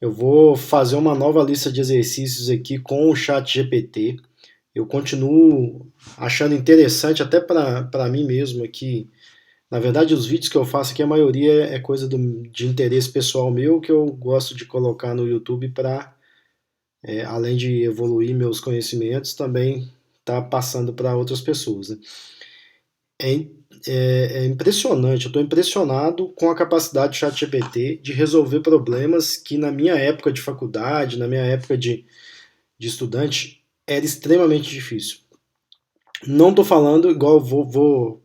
Eu vou fazer uma nova lista de exercícios aqui com o chat GPT. Eu continuo achando interessante, até para mim mesmo aqui. Na verdade, os vídeos que eu faço aqui, a maioria é coisa de interesse pessoal meu, que eu gosto de colocar no YouTube para, além de evoluir meus conhecimentos, também tá passando para outras pessoas, né? É, é impressionante, eu estou impressionado com a capacidade do ChatGPT de resolver problemas que na minha época de faculdade, na minha época de estudante, era extremamente difícil. Não estou falando, igual vou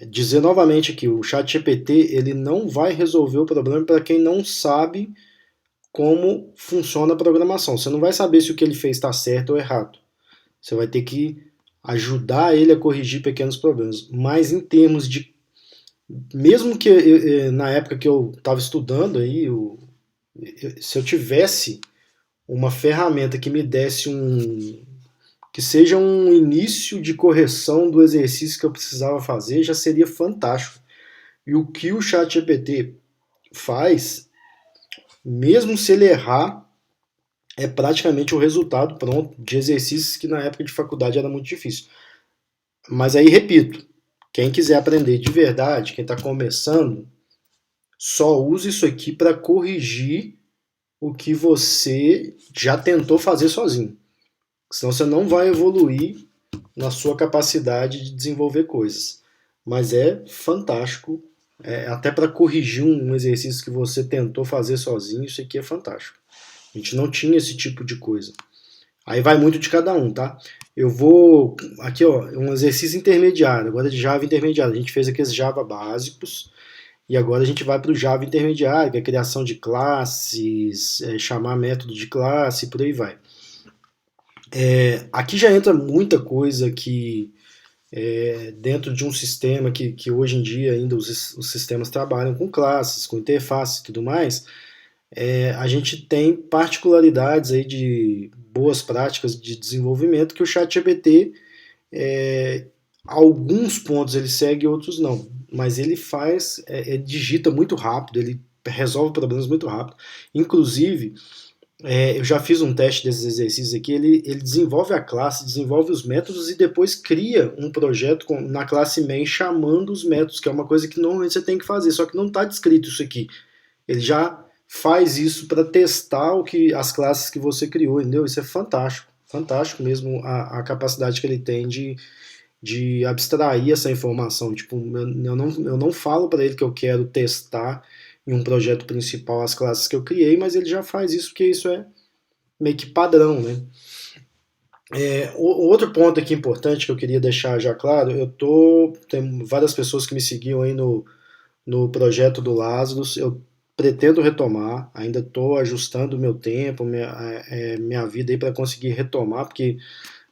dizer novamente aqui, o ChatGPT ele não vai resolver o problema para quem não sabe como funciona a programação. Você não vai saber se o que ele fez está certo ou errado. Você vai ter que ajudar ele a corrigir pequenos problemas. Mas em termos de mesmo que na época que eu estava estudando aí, se eu tivesse uma ferramenta que me desse que seja um início de correção do exercício que eu precisava fazer, já seria fantástico. E o que o ChatGPT faz, mesmo se ele errar, é praticamente o resultado pronto de exercícios que na época de faculdade era muito difícil. Mas aí, repito, quem quiser aprender de verdade, quem está começando, só use isso aqui para corrigir o que você já tentou fazer sozinho. Senão você não vai evoluir na sua capacidade de desenvolver coisas. Mas é fantástico, até para corrigir um exercício que você tentou fazer sozinho, isso aqui é fantástico. A gente não tinha esse tipo de coisa. Aí vai muito de cada um, tá? Eu vou. Aqui, ó, um exercício intermediário, agora de Java intermediário. A gente fez aqui os Java básicos, e agora a gente vai para o Java intermediário, que é a criação de classes, chamar método de classe, por aí vai. Aqui já entra muita coisa que dentro de um sistema que hoje em dia ainda os sistemas trabalham com classes, com interface e tudo mais, a gente tem particularidades aí de boas práticas de desenvolvimento que o ChatGPT, é, alguns pontos ele segue, outros não. Mas ele faz, digita muito rápido, ele resolve problemas muito rápido. Inclusive, eu já fiz um teste desses exercícios aqui, ele desenvolve a classe, desenvolve os métodos e depois cria um projeto na classe main chamando os métodos, que é uma coisa que normalmente você tem que fazer, só que não está descrito isso aqui. Ele já faz isso para testar as classes que você criou, entendeu? Isso é fantástico, fantástico mesmo a capacidade que ele tem de abstrair essa informação. Tipo, eu não falo para ele que eu quero testar em um projeto principal as classes que eu criei, mas ele já faz isso porque isso é meio que padrão, né? O outro ponto aqui importante que eu queria deixar já claro, tem várias pessoas que me seguiam aí no projeto do Lazarus, eu pretendo retomar, ainda estou ajustando o meu tempo, minha vida aí para conseguir retomar, porque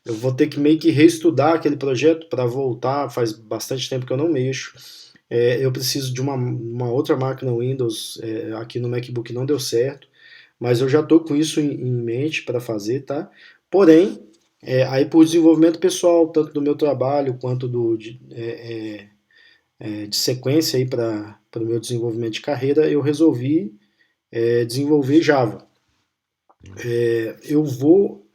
eu vou ter que meio que reestudar aquele projeto para voltar, faz bastante tempo que eu não mexo. Eu preciso de uma outra máquina Windows, aqui no MacBook não deu certo, mas eu já estou com isso em mente para fazer, tá? Porém, aí por desenvolvimento pessoal, tanto do meu trabalho quanto de sequência aí para o meu desenvolvimento de carreira, eu resolvi desenvolver Java. Eu vou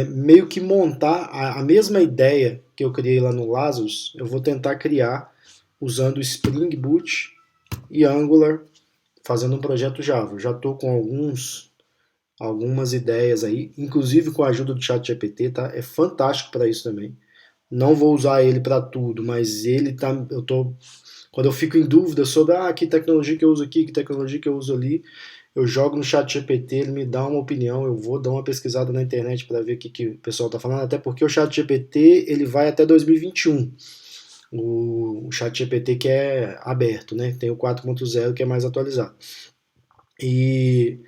meio que montar a mesma ideia que eu criei lá no Lazarus, eu vou tentar criar usando Spring Boot e Angular, fazendo um projeto Java. Eu já estou com algumas ideias aí, inclusive com a ajuda do ChatGPT, tá? É fantástico para isso também. Não vou usar ele para tudo, mas ele tá, quando eu fico em dúvida sobre que tecnologia que eu uso aqui, que tecnologia que eu uso ali, eu jogo no chat GPT, ele me dá uma opinião, eu vou dar uma pesquisada na internet para ver que o pessoal está falando, até porque o chat GPT ele vai até 2021. O chat GPT que é aberto, né? Tem o 4.0 que é mais atualizado. E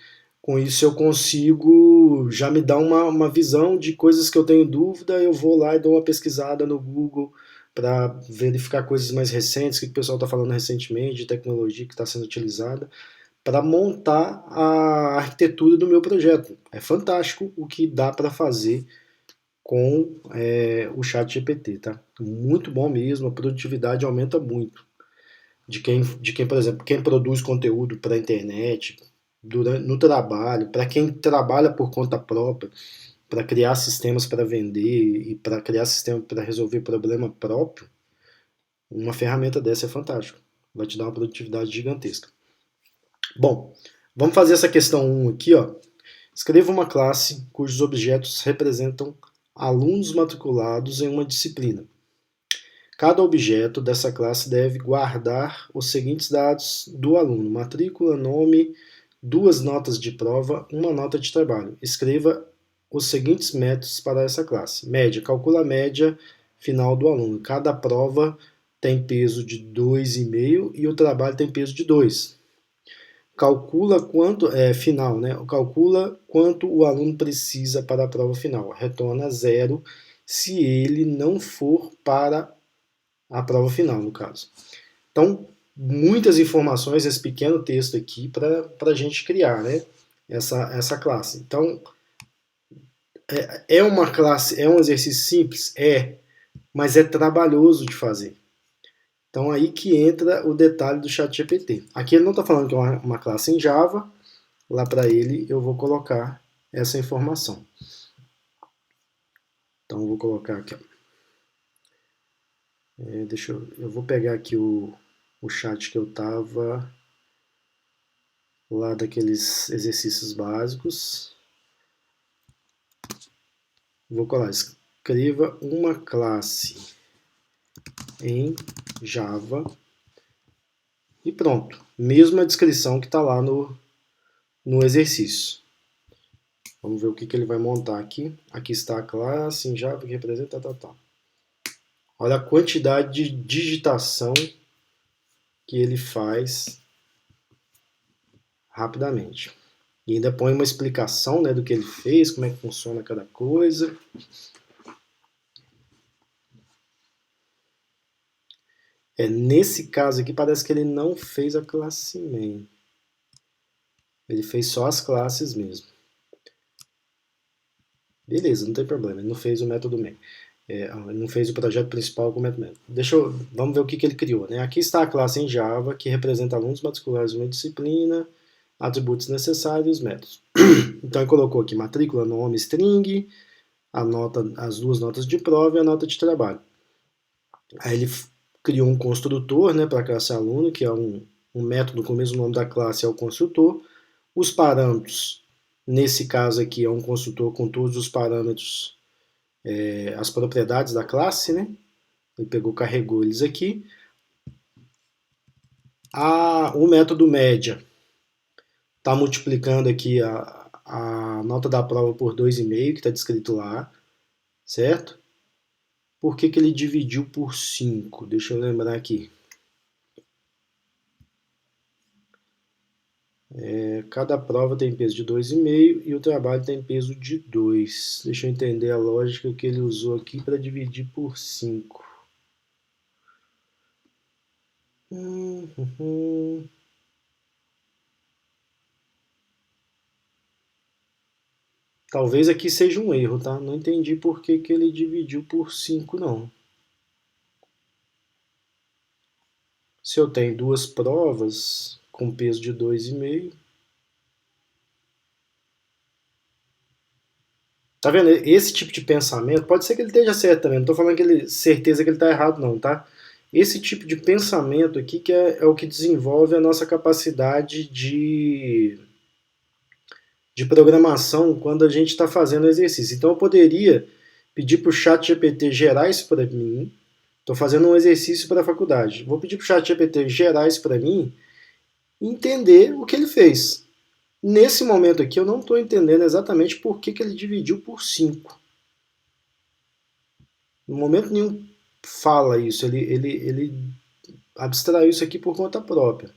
com isso eu consigo já me dar uma visão de coisas que eu tenho dúvida, eu vou lá e dou uma pesquisada no Google para verificar coisas mais recentes, o que o pessoal está falando recentemente, de tecnologia que está sendo utilizada, para montar a arquitetura do meu projeto. É fantástico o que dá para fazer com o chat GPT, tá? Muito bom mesmo, a produtividade aumenta muito. De quem, por exemplo, quem produz conteúdo para a internet, no trabalho, para quem trabalha por conta própria, para criar sistemas para vender e para criar sistema para resolver problema próprio, uma ferramenta dessa é fantástica. Vai te dar uma produtividade gigantesca. Bom, vamos fazer essa questão 1 aqui, ó. Escreva uma classe cujos objetos representam alunos matriculados em uma disciplina. Cada objeto dessa classe deve guardar os seguintes dados do aluno: matrícula, nome, 2 notas de prova, 1 nota de trabalho. Escreva os seguintes métodos para essa classe. Média, calcula a média final do aluno. Cada prova tem peso de 2,5 e o trabalho tem peso de 2. Calcula quanto final, né? Calcula quanto o aluno precisa para a prova final. Retorna 0 se ele não for para a prova final, no caso. Então, muitas informações, esse pequeno texto aqui para a gente criar, né? Essa classe. Então, é uma classe, é um exercício simples? Mas é trabalhoso de fazer. Então aí que entra o detalhe do ChatGPT. Aqui ele não está falando que é uma classe em Java, lá para ele eu vou colocar essa informação. Então eu vou colocar aqui. Eu vou pegar aqui o chat que eu estava lá daqueles exercícios básicos. Vou colar, escreva uma classe em Java e pronto. Mesma descrição que está lá no exercício. Vamos ver o que ele vai montar aqui. Aqui está a classe em Java que representa tal. Olha a quantidade de digitação que ele faz rapidamente. E ainda põe uma explicação, né, do que ele fez, como é que funciona cada coisa. Nesse caso aqui parece que ele não fez a classe main. Ele fez só as classes mesmo. Beleza, não tem problema, ele não fez o método main. Ele não fez o projeto principal com o método main. Vamos ver o que ele criou. Né? Aqui está a classe em Java, que representa alunos matriculados em uma disciplina, atributos necessários e os métodos. Então ele colocou aqui matrícula, nome, string, as 2 notas de prova e a nota de trabalho. Aí ele criou um construtor, né, para a classe aluno, que é um método com o mesmo nome da classe, é o construtor. Os parâmetros, nesse caso aqui, é um construtor com todos os parâmetros, as propriedades da classe, né? Ele carregou eles aqui. O método média está multiplicando aqui a nota da prova por 2,5, que está descrito lá, certo? Por que ele dividiu por 5? Deixa eu lembrar aqui. Cada prova tem peso de 2,5 e o trabalho tem peso de 2. Deixa eu entender a lógica que ele usou aqui para dividir por 5. Talvez aqui seja um erro, tá? Não entendi por que ele dividiu por 5, não. Se eu tenho 2 provas com peso de 2,5... Tá vendo? Esse tipo de pensamento, pode ser que ele esteja certo também, não estou falando certeza que ele está errado não, tá? Esse tipo de pensamento aqui que é o que desenvolve a nossa capacidade de programação quando a gente está fazendo exercício. Então eu poderia pedir para o ChatGPT gerar isso para mim. Estou fazendo um exercício para a faculdade. Vou pedir para o ChatGPT gerar isso para mim e entender o que ele fez. Nesse momento aqui eu não estou entendendo exatamente por que ele dividiu por 5. No momento nenhum fala isso, ele abstraiu isso aqui por conta própria.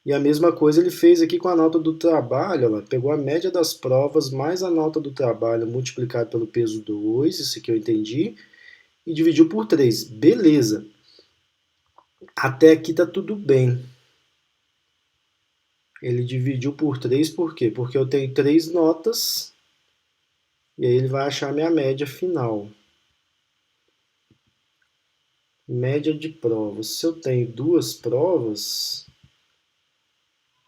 E a mesma coisa ele fez aqui com a nota do trabalho, ela pegou a média das provas mais a nota do trabalho multiplicado pelo peso 2, isso aqui eu entendi, e dividiu por 3. Beleza. Até aqui tá tudo bem. Ele dividiu por 3 por quê? Porque eu tenho 3 notas e aí ele vai achar minha média final. Média de provas. Se eu tenho 2 provas,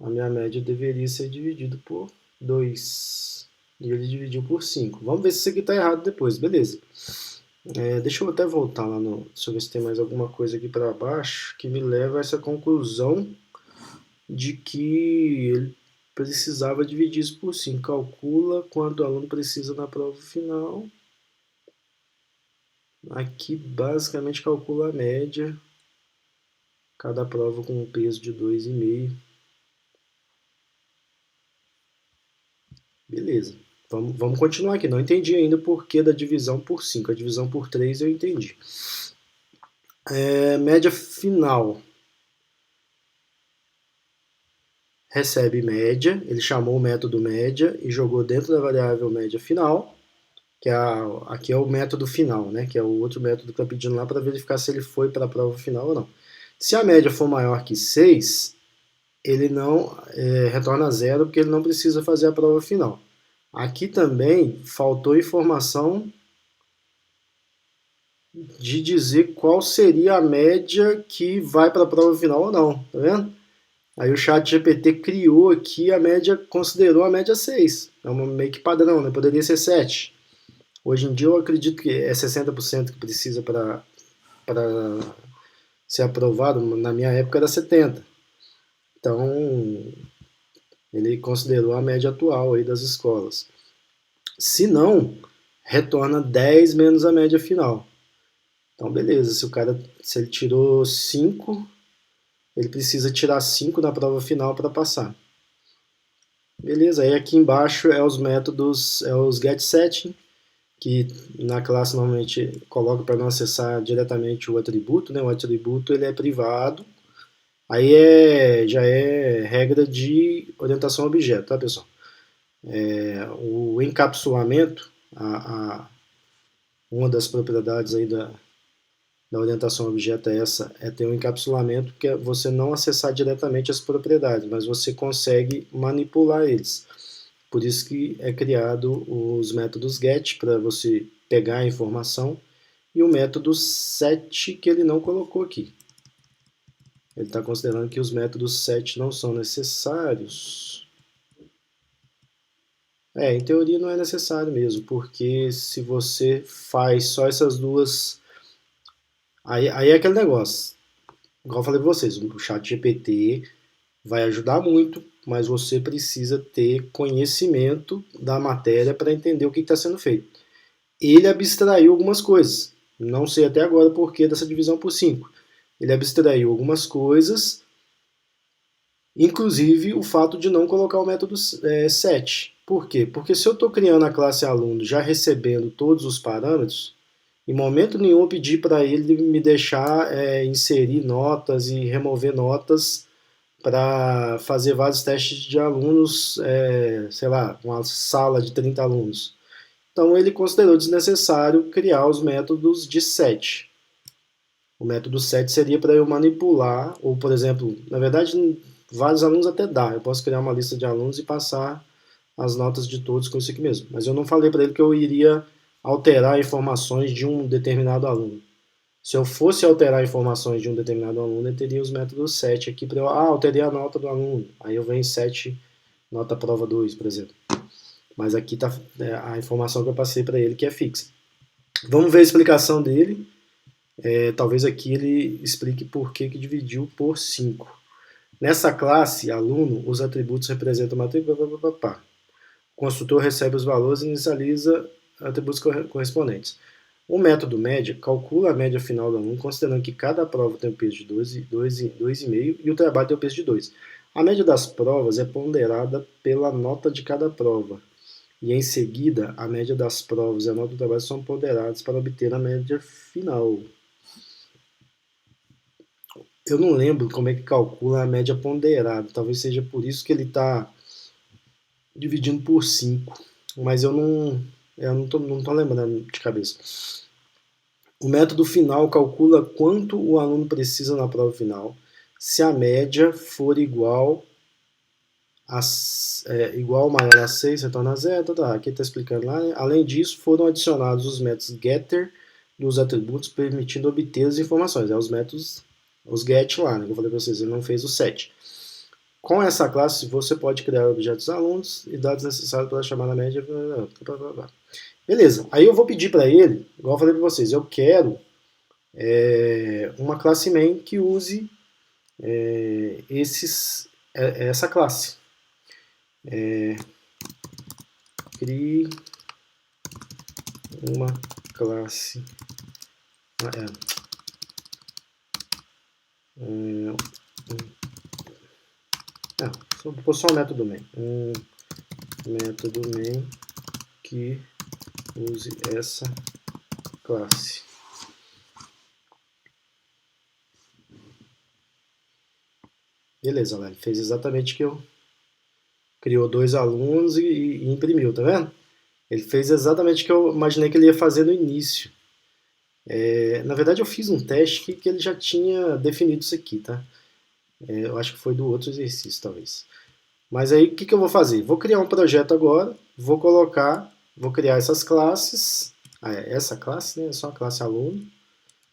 a minha média deveria ser dividido por 2. E ele dividiu por 5. Vamos ver se isso aqui está errado depois, beleza. Deixa eu até voltar lá no... Deixa eu ver se tem mais alguma coisa aqui para baixo que me leva a essa conclusão de que ele precisava dividir isso por 5. Calcula quanto o aluno precisa na prova final. Aqui basicamente calcula a média. Cada prova com um peso de 2,5. Beleza. Vamos continuar aqui. Não entendi ainda o porquê da divisão por 5. A divisão por 3 eu entendi. Média final. Recebe média. Ele chamou o método média e jogou dentro da variável média final, que aqui é o método final, né? Que é o outro método que está pedindo lá para verificar se ele foi para a prova final ou não. Se a média for maior que 6, ele não retorna zero, porque ele não precisa fazer a prova final. Aqui também faltou informação de dizer qual seria a média que vai para a prova final ou não, tá vendo? Aí o chat GPT criou aqui a média, considerou a média 6. É meio que padrão, né? Poderia ser 7. Hoje em dia eu acredito que é 60% que precisa para ser aprovado. Na minha época era 70%. Então, ele considerou a média atual aí das escolas. Se não, retorna 10 menos a média final. Então, beleza, se ele tirou 5, ele precisa tirar 5 na prova final para passar. Beleza, aí aqui embaixo é os métodos, é os getSetting, que na classe normalmente coloca para não acessar diretamente o atributo, né? O atributo ele é privado, aí já é regra de orientação a objeto, tá, pessoal? O encapsulamento, uma das propriedades aí da orientação a objeto é ter um encapsulamento, que é você não acessar diretamente as propriedades, mas você consegue manipular eles. Por isso que é criado os métodos get, para você pegar a informação, e o método set, que ele não colocou aqui. Ele está considerando que os métodos set não são necessários. Em teoria não é necessário mesmo, porque se você faz só essas duas... Aí é aquele negócio, igual eu falei para vocês, o chat GPT vai ajudar muito, mas você precisa ter conhecimento da matéria para entender o que está sendo feito. Ele abstraiu algumas coisas, não sei até agora o porquê dessa divisão por 5. Ele abstraiu algumas coisas, inclusive o fato de não colocar o método set. Por quê? Porque se eu estou criando a classe aluno já recebendo todos os parâmetros, em momento nenhum eu pedi para ele me deixar inserir notas e remover notas para fazer vários testes de alunos, sei lá, uma sala de 30 alunos. Então ele considerou desnecessário criar os métodos de set. O método set seria para eu manipular, ou por exemplo, na verdade, vários alunos até dá. Eu posso criar uma lista de alunos e passar as notas de todos com isso aqui mesmo. Mas eu não falei para ele que eu iria alterar informações de um determinado aluno. Se eu fosse alterar informações de um determinado aluno, eu teria os métodos set aqui para eu... alterei a nota do aluno. Aí eu venho set, nota prova 2, por exemplo. Mas aqui está a informação que eu passei para ele, que é fixa. Vamos ver a explicação dele. Talvez aqui ele explique por que dividiu por 5. Nessa classe, aluno, os atributos representam matrícula, O construtor recebe os valores e inicializa atributos correspondentes. O método média calcula a média final do aluno, considerando que cada prova tem um peso de 2,5 e o trabalho tem um peso de 2. A média das provas é ponderada pela nota de cada prova. E em seguida, a média das provas e a nota do trabalho são ponderadas para obter a média final. Eu não lembro como é que calcula a média ponderada. Talvez seja por isso que ele está dividindo por 5. Mas eu não tô lembrando de cabeça. O método final calcula quanto o aluno precisa na prova final. Se a média for igual ou maior a 6, retorna 0. Aqui está explicando lá. Né? Além disso, foram adicionados os métodos getter dos atributos, permitindo obter as informações. Os métodos, os get lá, né? Que eu falei para vocês, ele não fez o set. Com essa classe, você pode criar objetos alunos e dados necessários para chamar a média. Blá, blá, blá. Beleza. Aí eu vou pedir para ele, igual eu falei para vocês, eu quero uma classe main que use essa classe. Crie uma classe. Vou pôr só o método main. Um método main que use essa classe. Beleza, lá, ele fez exatamente o que eu criou 2 alunos e imprimiu, tá vendo? Ele fez exatamente o que eu imaginei que ele ia fazer no início. Na verdade, eu fiz um teste que ele já tinha definido isso aqui, tá? Eu acho que foi do outro exercício, talvez. Mas aí, o que eu vou fazer? Vou criar um projeto agora, vou criar essas classes, essa classe, né? É só a classe aluno.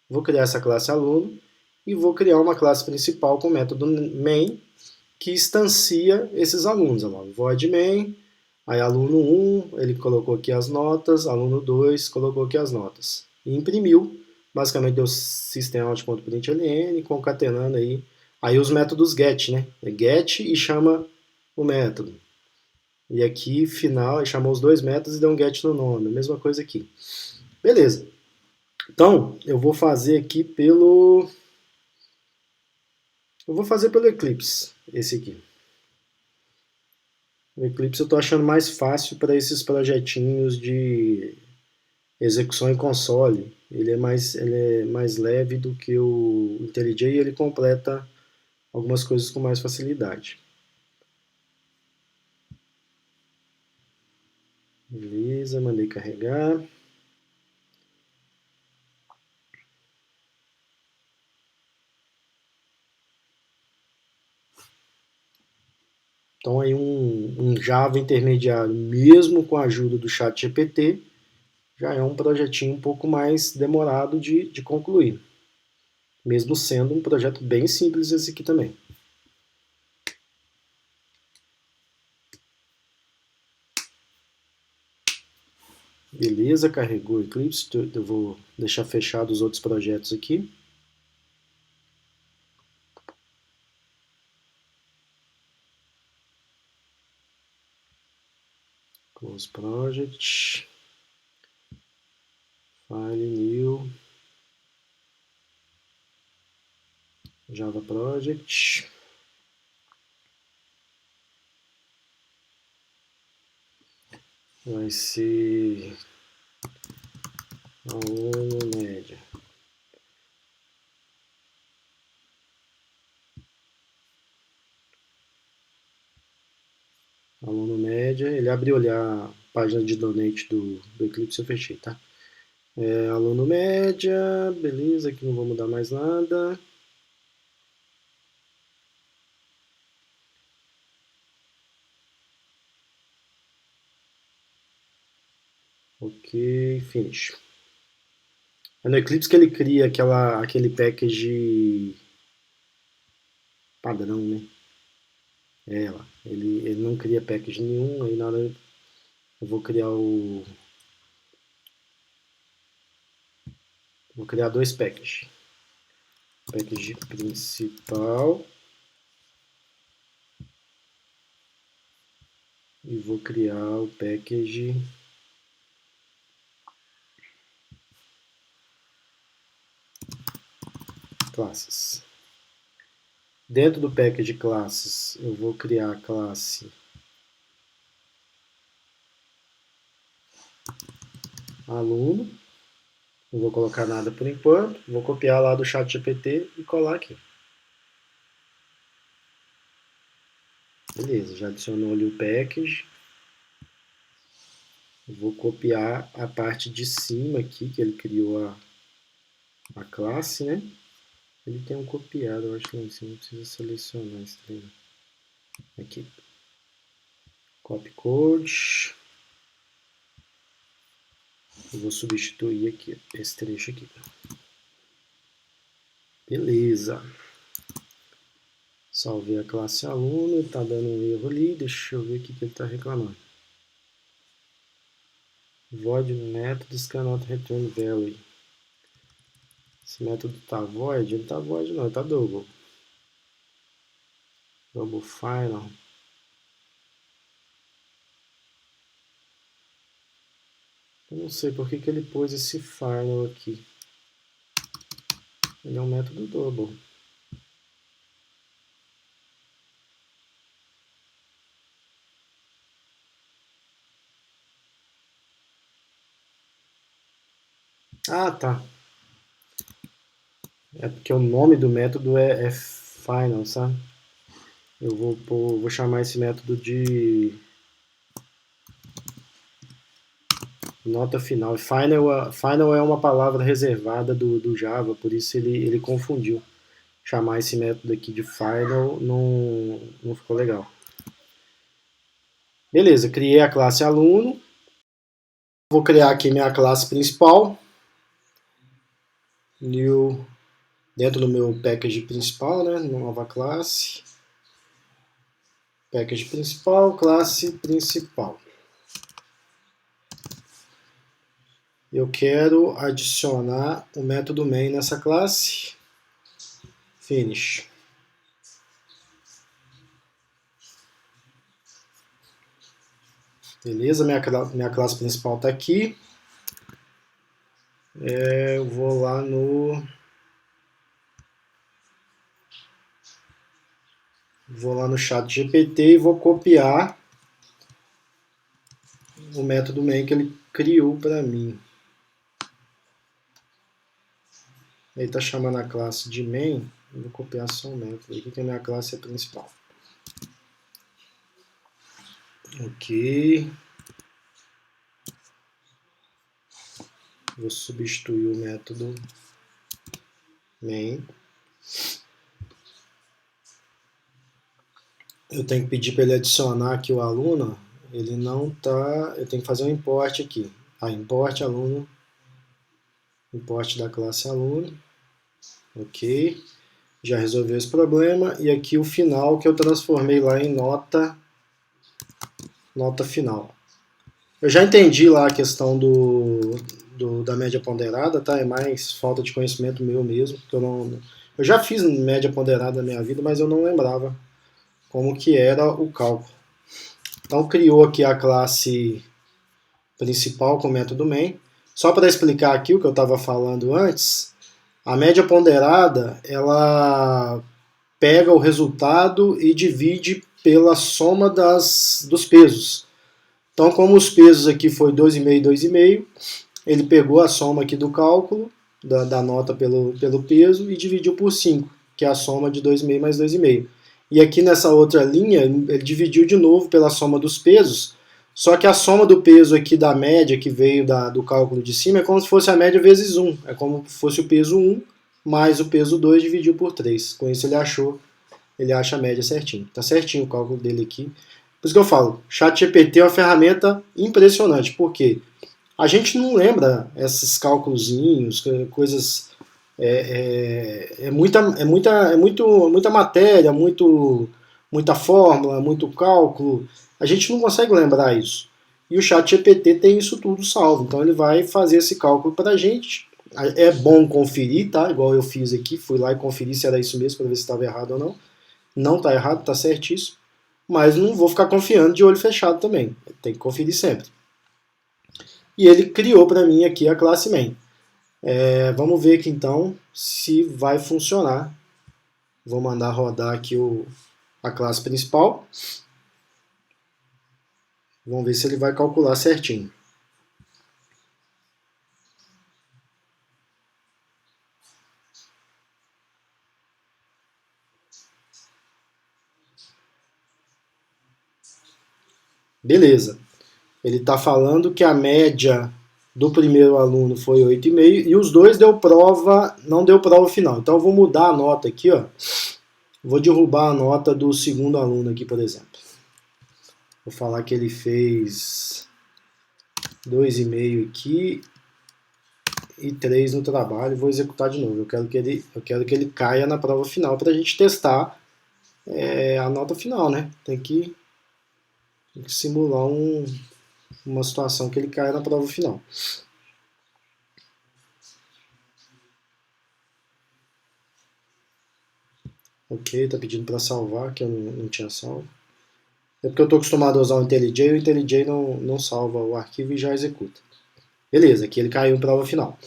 Vou criar essa classe aluno e vou criar uma classe principal com o método main que instancia esses alunos. Void main, aí aluno 1, ele colocou aqui as notas, aluno 2 colocou aqui as notas. E imprimiu, basicamente deu systemout.println, concatenando aí os métodos get, né? É get e chama o método. E aqui, final, chamou os 2 métodos e deu um get no nome, a mesma coisa aqui. Beleza. Então, eu vou fazer aqui pelo Eclipse, esse aqui. O Eclipse eu estou achando mais fácil para esses projetinhos de execução em console. Ele é mais leve do que o IntelliJ e ele completa algumas coisas com mais facilidade. Beleza, mandei carregar. Então aí um Java intermediário, mesmo com a ajuda do ChatGPT, já é um projetinho um pouco mais demorado de concluir. Mesmo sendo um projeto bem simples esse aqui também. Beleza, carregou o Eclipse. Eu vou deixar fechado os outros projetos aqui. Close Project. File New. Java Project. Vai ser aluno média. Aluno média, ele abre olhar a página de donate do Eclipse, eu fechei, tá? Aluno média, beleza, aqui não vou mudar mais nada. Ok, finish. É no Eclipse que ele cria aquele package padrão, né? Lá. Ele não cria package nenhum, aí na hora eu vou criar Vou criar 2 packages. Package principal. E vou criar o package classes. Dentro do package classes, eu vou criar a classe aluno. Não vou colocar nada por enquanto. Vou copiar lá do ChatGPT e colar aqui. Beleza, já adicionou ali o package. Vou copiar a parte de cima aqui, que ele criou a classe, né? Ele tem um copiado, eu acho que lá em cima precisa selecionar esse treino. Aqui. Copy code. Eu vou substituir aqui, esse trecho aqui. Beleza. Salvei a classe aluno, está dando um erro ali, deixa eu ver o que ele está reclamando. Void methods cannot return value. Esse método está void? Ele está void não, ele está double. Double final. Eu não sei por que ele pôs esse final aqui. Ele é um método double. Ah, tá. É porque o nome do método é final, sabe? Eu vou chamar esse método de nota final. Final é uma palavra reservada do Java, por isso ele confundiu. Chamar esse método aqui de final não ficou legal. Beleza, criei a classe aluno. Vou criar aqui minha classe principal. New, dentro do meu package principal, né? Nova classe. Package principal, classe principal. Eu quero adicionar o método main nessa classe. Finish. Beleza, minha classe principal está aqui. Eu vou lá no chat GPT e vou copiar o método main que ele criou para mim. Ele está chamando a classe de main, eu vou copiar só o método aqui, que a minha classe é principal. Ok. Vou substituir o método main. Eu tenho que pedir para ele adicionar aqui o aluno. Ele não tá. Eu tenho que fazer um import aqui. Import aluno. Import da classe aluno. Ok. Já resolveu esse problema. E aqui o final que eu transformei lá em nota final. Eu já entendi lá a questão da média ponderada, tá? É mais falta de conhecimento meu mesmo. Eu já fiz média ponderada na minha vida, mas eu não lembrava como que era o cálculo. Então criou aqui a classe principal com o método main. Só para explicar aqui o que eu estava falando antes, a média ponderada ela pega o resultado e divide pela soma dos pesos. Então, como os pesos aqui foi 2,5 e 2,5, ele pegou a soma aqui do cálculo, da nota pelo peso, e dividiu por 5, que é a soma de 2,5 mais 2,5. E aqui nessa outra linha, ele dividiu de novo pela soma dos pesos, só que a soma do peso aqui da média, que veio do cálculo de cima, é como se fosse a média vezes 1. É como se fosse o peso 1 mais o peso 2 dividiu por 3. Com isso ele acha a média certinho. Tá certinho o cálculo dele aqui. Por isso que eu falo, ChatGPT é uma ferramenta impressionante, porque a gente não lembra esses cálculozinhos, coisas. Muita matéria, muita fórmula, muito cálculo. A gente não consegue lembrar isso. E o ChatGPT tem isso tudo salvo. Então ele vai fazer esse cálculo para a gente. É bom conferir, tá? Igual eu fiz aqui, fui lá e conferi se era isso mesmo para ver se estava errado ou não. Não está errado, está certíssimo. Mas não vou ficar confiando de olho fechado também. Tem que conferir sempre. E ele criou para mim aqui a classe main. Vamos ver aqui então se vai funcionar. Vou mandar rodar aqui a classe principal. Vamos ver se ele vai calcular certinho. Beleza. Ele está falando que a média do primeiro aluno foi 8,5 e os dois não deu prova final. Então eu vou mudar a nota aqui, ó. Vou derrubar a nota do segundo aluno aqui, por exemplo. Vou falar que ele fez 2,5 aqui e 3 no trabalho. Vou executar de novo. Eu quero que ele caia na prova final para a gente testar é a nota final, né? Tem que simular uma situação que ele caia na prova final. Ok, tá pedindo para salvar, que eu não tinha salvo. É porque eu estou acostumado a usar o IntelliJ e o IntelliJ não salva o arquivo e já executa. Beleza, aqui ele caiu em prova final.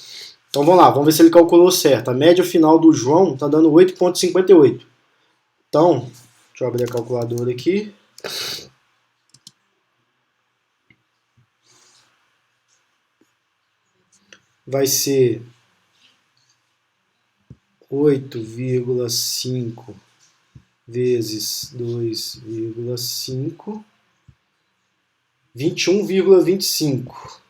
Então vamos lá, vamos ver se ele calculou certo. A média final do João está dando 8,58. Então, deixa eu abrir a calculadora aqui. Vai ser 8,5 vezes 2,5, 21,25.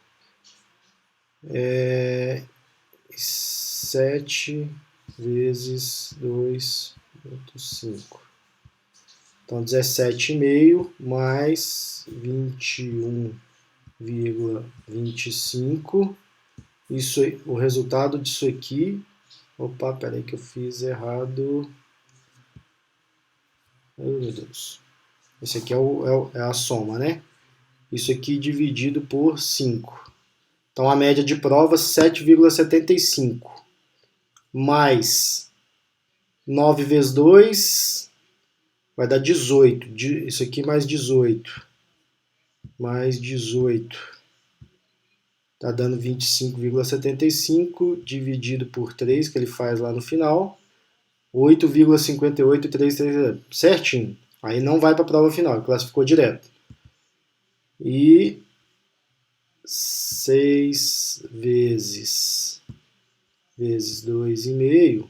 7 vezes 2,5. Então 17,5 mais 21,25. Isso, o resultado disso aqui. Opa, peraí que eu fiz errado. Oh, meu Deus. Esse aqui é a soma, né? Isso aqui dividido por 5. Então a média de prova 7,75. Mais 9 vezes 2 vai dar 18. Isso aqui mais 18. Mais 18. Está dando 25,75 dividido por 3, que ele faz lá no final. 8,5833, certinho. Aí não vai para a prova final, classificou direto. E 6 vezes 2,5,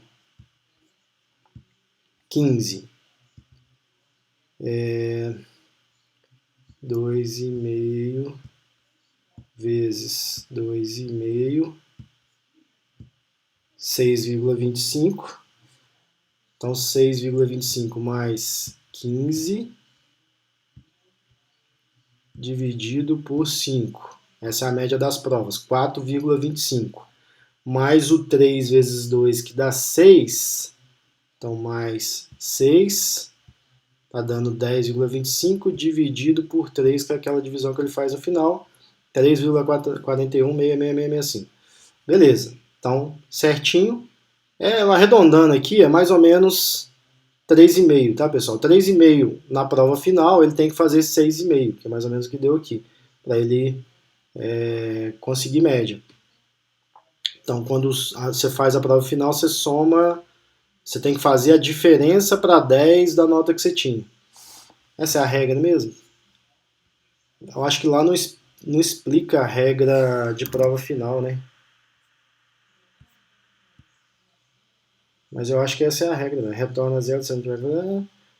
15. 2,5 vezes 2,5, 6,25. Então 6,25 mais 15 dividido por 5. Essa é a média das provas, 4,25. Mais o 3 vezes 2, que dá 6. Então mais 6. Está dando 10,25 dividido por 3, que é aquela divisão que ele faz no final. 3,416665. Beleza. Então, certinho. Arredondando aqui, é mais ou menos 3,5, tá, pessoal? 3,5 na prova final, ele tem que fazer 6,5, que é mais ou menos o que deu aqui, para ele conseguir média. Então, quando você faz a prova final, você soma, você tem que fazer a diferença para 10 da nota que você tinha. Essa é a regra mesmo? Eu acho que lá não explica a regra de prova final, né? Mas eu acho que essa é a regra, né? Retorna zero,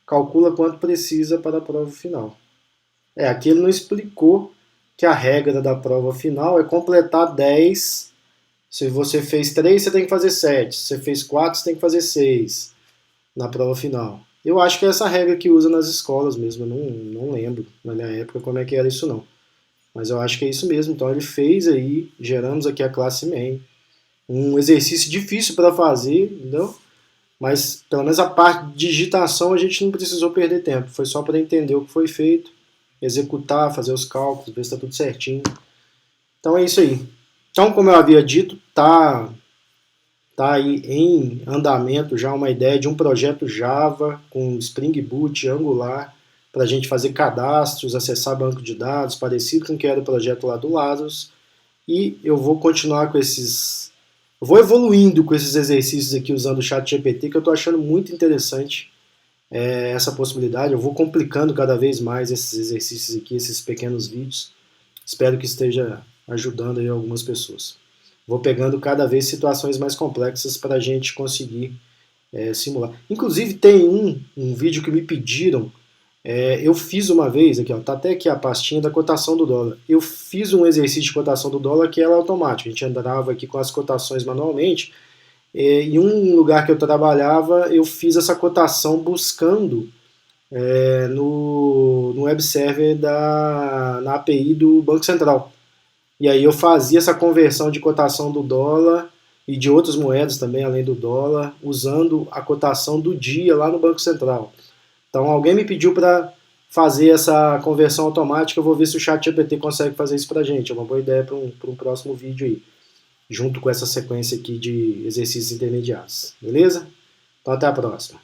calcula quanto precisa para a prova final. Aqui ele não explicou que a regra da prova final é completar 10. Se você fez 3, você tem que fazer 7. Se você fez 4, você tem que fazer 6 na prova final. Eu acho que é essa regra que usa nas escolas mesmo. Eu não lembro na minha época como é que era isso não. Mas eu acho que é isso mesmo. Então ele fez aí, geramos aqui a classe main. Um exercício difícil para fazer, entendeu? Mas pelo menos a parte de digitação a gente não precisou perder tempo. Foi só para entender o que foi feito, executar, fazer os cálculos, ver se está tudo certinho. Então é isso aí. Então, como eu havia dito, tá aí em andamento já uma ideia de um projeto Java com Spring Boot, Angular, para a gente fazer cadastros, acessar banco de dados, parecido com o que era o projeto lá do Lazarus. E eu vou continuar com esses... Eu vou evoluindo com esses exercícios aqui usando o ChatGPT, que eu estou achando muito interessante essa possibilidade. Eu vou complicando cada vez mais esses exercícios aqui, esses pequenos vídeos. Espero que esteja ajudando aí algumas pessoas. Vou pegando cada vez situações mais complexas para a gente conseguir simular. Inclusive tem um vídeo que me pediram, eu fiz uma vez, aqui ó, tá até aqui a pastinha da cotação do dólar. Eu fiz um exercício de cotação do dólar que era automático, a gente andava aqui com as cotações manualmente, em um lugar que eu trabalhava, eu fiz essa cotação buscando no web server na API do Banco Central. E aí eu fazia essa conversão de cotação do dólar e de outras moedas também, além do dólar, usando a cotação do dia lá no Banco Central. Então alguém me pediu para fazer essa conversão automática, eu vou ver se o ChatGPT consegue fazer isso para a gente. É uma boa ideia para um próximo vídeo aí, junto com essa sequência aqui de exercícios intermediários. Beleza? Então até a próxima.